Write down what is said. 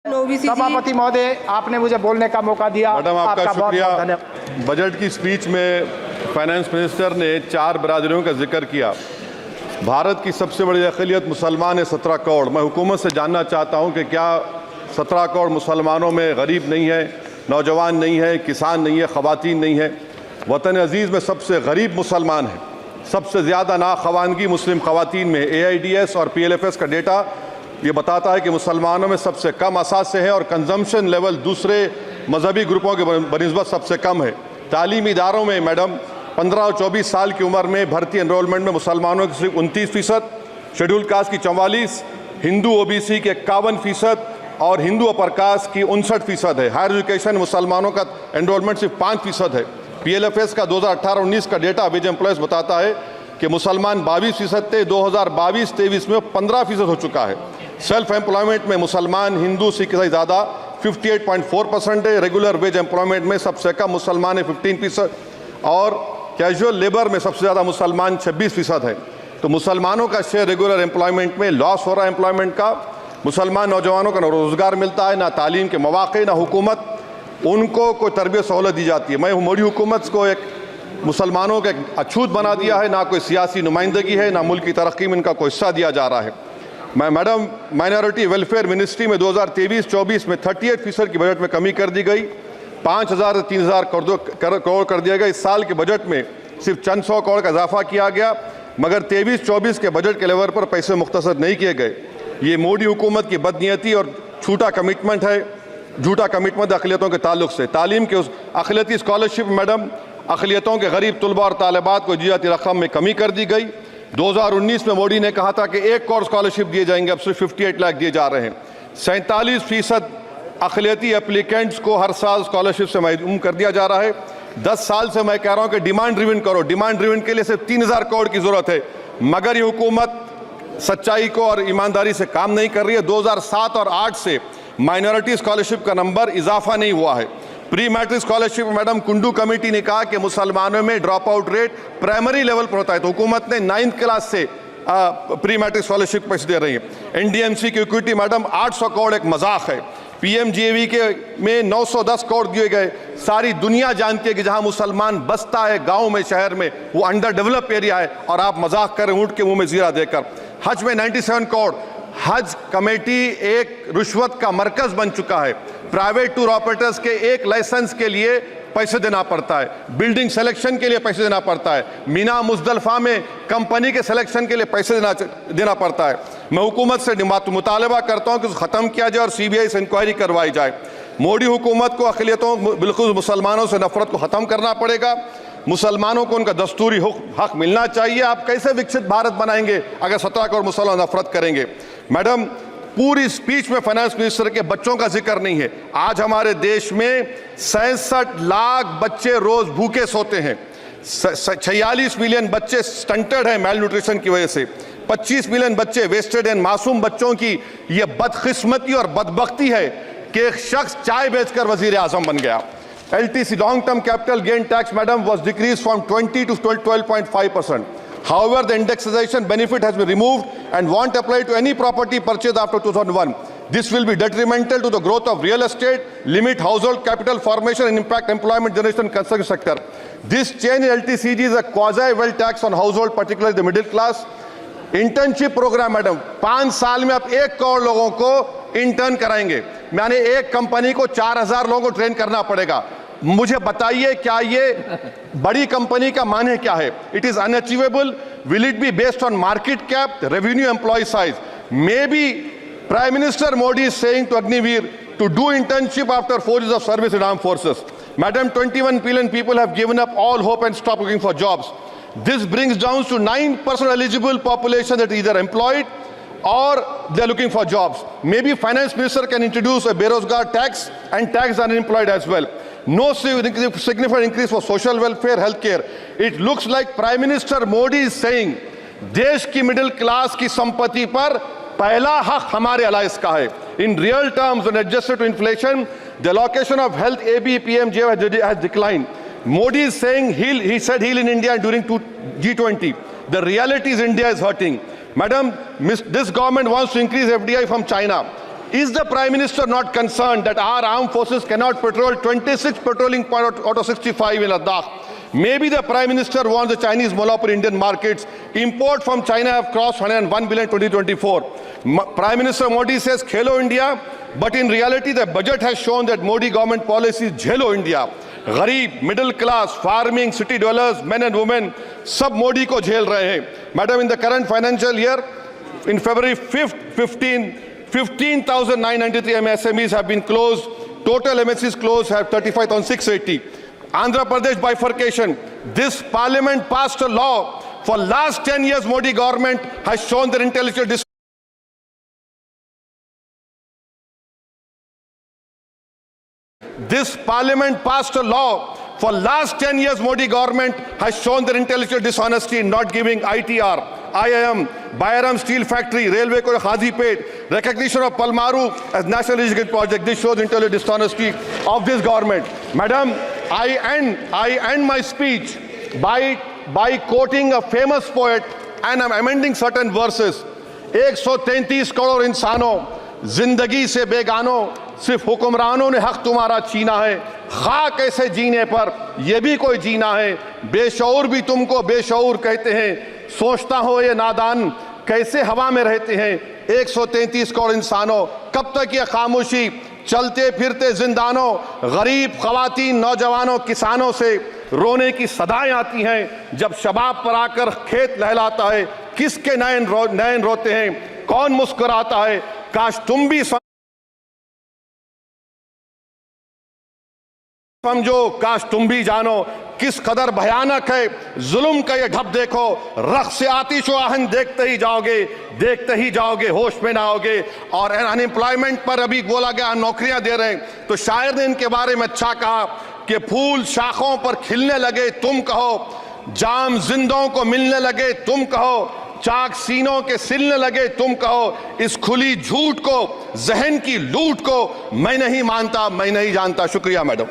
सभापति महोदय, आपने मुझे बोलने का मौका दिया। मैडम, आपका शुक्रिया। बहुत धन्यवाद। बजट की स्पीच में फाइनेंस मिनिस्टर ने 4 बरादरियों का जिक्र किया। भारत की सबसे बड़ी अक़लियत मुसलमान है, 17 करोड़। मैं हुकूमत से जानना चाहता हूं कि क्या 17 करोड़ मुसलमानों में गरीब नहीं है, नौजवान नहीं है, किसान नहीं है, ख़वातीन नहीं है? वतन अजीज़ में सबसे गरीब मुसलमान है, सबसे ज़्यादा नाखवानगी मुस्लिम ख़वातीन में। AIDS और PLFS का डेटा ये बताता है कि मुसलमानों में सबसे कम असासे हैं और कंजम्पशन लेवल दूसरे मजहबी ग्रुपों के बनिस्बत सबसे कम है। तालीमी इदारों में मैडम 15 और 24 साल की उम्र में भर्ती एनरोलमेंट में मुसलमानों की सिर्फ 29%, शेड्यूल कास्ट की 44%, हिंदू OBC के 51% और हिंदू अपर कास्ट की 59% है। हायर एजुकेशन मुसलमानों का एनरोलमेंट सिर्फ 5% है। PLFS का 2018-19 का डेटा वेज एम्प्लॉयज़ बताता है कि मुसलमान 22% थे, 2022-23 में 15% हो चुका है। सेल्फ एम्प्लॉयमेंट में मुसलमान, हिंदू, सिख से ज़्यादा 58.4% है। रेगुलर वेज एम्प्लॉयमेंट में सबसे कम मुसलमान है 15% और कैजुअल लेबर में सबसे ज़्यादा मुसलमान 26% है। तो मुसलमानों का शेयर रेगुलर एम्प्लॉयमेंट में लॉस हो रहा है एम्प्लॉयमेंट का। मुसलमान नौजवानों का ना रोज़गार मिलता है, ना तालीम के मौक़े, ना हुकूमत उनको कोई तरबियत सहूलत दी जाती है। मैं मोदी हुकूमत को एक मुसलमानों का अछूत बना दिया है, ना कोई सियासी नुमाइंदगी है, ना मुल्क की तरक्की में इनका कोई हिस्सा दिया जा रहा है। मैं मैडम, माइनॉरिटी वेलफेयर मिनिस्ट्री में 2023-24 में 38% की बजट में कमी कर दी गई, 5,000 से 3,000 करोड़ कर दिया गया। इस साल के बजट में सिर्फ चंद 100 करोड़ का इजाफा किया गया, मगर 23-24 के बजट के लेवल पर पैसे मुख्तसर नहीं किए गए। ये मोदी हुकूमत की बदनीयती और झूठा कमिटमेंट है अक़लियतों के ताल्लुक से। तालीम के उस अक़लियती स्कॉलरशिप मैडम, अक़लियतों के गरीब तलबा और तालिबात को दी जाती रकम में कमी कर दी गई। 2019 में मोदी ने कहा था कि 1 करोड़ स्कॉलरशिप दिए जाएंगे, अब सिर्फ 58 लाख दिए जा रहे हैं। 47% अक़लियती एप्लीकेंट्स को हर साल स्कॉलरशिप से महरूम कर दिया जा रहा है। 10 साल से मैं कह रहा हूँ कि डिमांड ड्रिवन करो। डिमांड ड्रिवन के लिए सिर्फ 3,000 करोड़ की ज़रूरत है, मगर ये हुकूमत सच्चाई को और ईमानदारी से काम नहीं कर रही है। 2007 और 8 से माइनॉरिटी स्कॉलरशिप का नंबर इजाफा नहीं हुआ है। Pre matric scholarship madam, Kundu committee ने कहा कि मुसलमानों में drop out rate primary level पर होता है, तो हुकूमत ने 9th क्लास से प्री मैट्रिक स्कॉलरशिप पैसे दे रही है। NDMC की इक्विटी मैडम 800 करोड़ एक मजाक है। PMGAV के में 910 करोड़ दिए गए। सारी दुनिया जानती है कि जहां मुसलमान बसता है गाँव में, शहर में, वो अंडर डेवलप एरिया है, और आप मजाक करें ऊँट के मुँह में जीरा देकर। हज में 97 करोड़। हज कमेटी एक रुश्वत का मरकज बन चुका है। प्राइवेट टूर ऑपरेटर्स के एक लाइसेंस के लिए पैसे देना पड़ता है, बिल्डिंग सिलेक्शन के लिए पैसे देना पड़ता है, मीना मुजदलफा में कंपनी के सिलेक्शन के लिए पैसे देना पड़ता है। मैं हुकूमत से मुतालबा करता हूं कि उसको ख़त्म किया जाए और CBI से इंक्वायरी करवाई जाए। मोदी हुकूमत को अक़लियतों, बिल्कुल मुसलमानों से नफरत को ख़त्म करना पड़ेगा। मुसलमानों को उनका दस्तूरी हक मिलना चाहिए। आप कैसे विकसित भारत बनाएंगे अगर 17 करोड़ मुसलमान नफरत करेंगे? मैडम, पूरी स्पीच में फाइनेंस मिनिस्टर के बच्चों का जिक्र नहीं है। आज हमारे देश में 66 लाख बच्चे रोज भूखे सोते हैं। 46 मिलियन बच्चे स्टंटेड हैं मेल न्यूट्रिशन की वजह से। 25 मिलियन बच्चे वेस्टेड हैं। मासूम बच्चों की यह बदकिस्मती और बदबख्ती है कि एक शख्स चाय बेचकर वजीर आजम बन गया। LTC long term capital gain tax madam was decreased from 20 to 12.5%. However, the indexation benefit has been removed and won't apply to any property purchased after 2001. This will be detrimental to the growth of real estate, limit household capital formation and impact employment generation in construction sector. This change in LTCG is a quasi-wealth tax on household, particularly the middle class. Internship program madam, 5 साल में आप 1 करोड़ लोगों को intern कराएंगे, यानी एक company को 4,000 लोगों को ट्रेन करना पड़ेगा। मुझे बताइए, क्या ये बड़ी कंपनी का माने क्या है? It is unachievable. Will it be based on market cap, revenue, employ size? Maybe prime minister Modi is saying to Agniveer to do internship after 4 years of service in armed forces. Madam, 21 billion people have given up all hope and stopped looking for jobs. This brings down to 9% eligible population that is either employed or they are looking for jobs. Maybe finance minister can introduce a Berozgar tax and tax the unemployed as well. No significant increase for social welfare, healthcare. It looks like Prime Minister Modi is saying देश की middle class की संपत्ति पर पहला हक हमारे alliance का है. In real terms, when adjusted to inflation, the allocation of health AB PMJ has declined. Modi is saying he said heal in India during G20. The reality is India is hurting. Madam, this government wants to increase FDI from China. Is the Prime Minister not concerned that our armed forces cannot patrol 26 patrolling point out of 65 in Ladakh? Maybe the Prime Minister wants the Chinese monopoly Indian markets. Import from China have crossed 101 billion 2024. Prime Minister Modi says Khelo India, but in reality the budget has shown that Modi government policy is Jhelo India. गरीब, middle class, farming, city dwellers, men and women, सब मोदी को झेल रहे हैं. Madam, in the current financial year, in February 5th, 15,993 MSMEs have been closed. Total MSCs closed have 35,680. Andhra Pradesh bifurcation. This parliament passed a law. For last 10 years, Modi government has shown their intellectual dishonesty. This parliament passed a law. For last 10 years, Modi government has shown their intellectual dishonesty in not giving ITR, IIM, Bayaram Steel Factory, Railway Corridor Khazipet, recognition of Palmaru as National Education Project. This shows intellectual dishonesty of this government. Madam, I end my speech by quoting a famous poet, and I'm amending certain verses. 133 crore इंसानों, जिंदगी से बेगानों, सिर्फ हुक्मरानों ने हक तुम्हारा छीना है. खाक ऐसे जीने पर यह भी कोई जीना है. बेशऊर भी तुमको बेशऊर कहते हैं. सोचता हो ये नादान कैसे हवा में रहते हैं. 133 करोड़ इंसानों, कब तक ये खामोशी? चलते फिरते जिंदानों, गरीब खवातीन, नौजवानों, किसानों से रोने की सदाएं आती हैं. जब शबाब पर आकर खेत लहलाता है, किसके नैन रोते हैं, कौन मुस्कुराता है? काश तुम भी समझो, काश तुम भी जानो किस कदर भयानक है जुल्म का ये ढब. देखो रख्स से आतिश व आहन देखते ही जाओगे, होश में ना आओगे. और अनएम्प्लॉयमेंट पर अभी बोला गया नौकरियां दे रहे हैं, तो शायर ने इनके बारे में अच्छा कहा कि फूल शाखों पर खिलने लगे तुम कहो, जाम जिंदों को मिलने लगे तुम कहो, चाक सीनों के सिलने लगे तुम कहो. इस खुली झूठ को, जहन की लूट को मैं नहीं मानता, मैं नहीं जानता. शुक्रिया मैडम.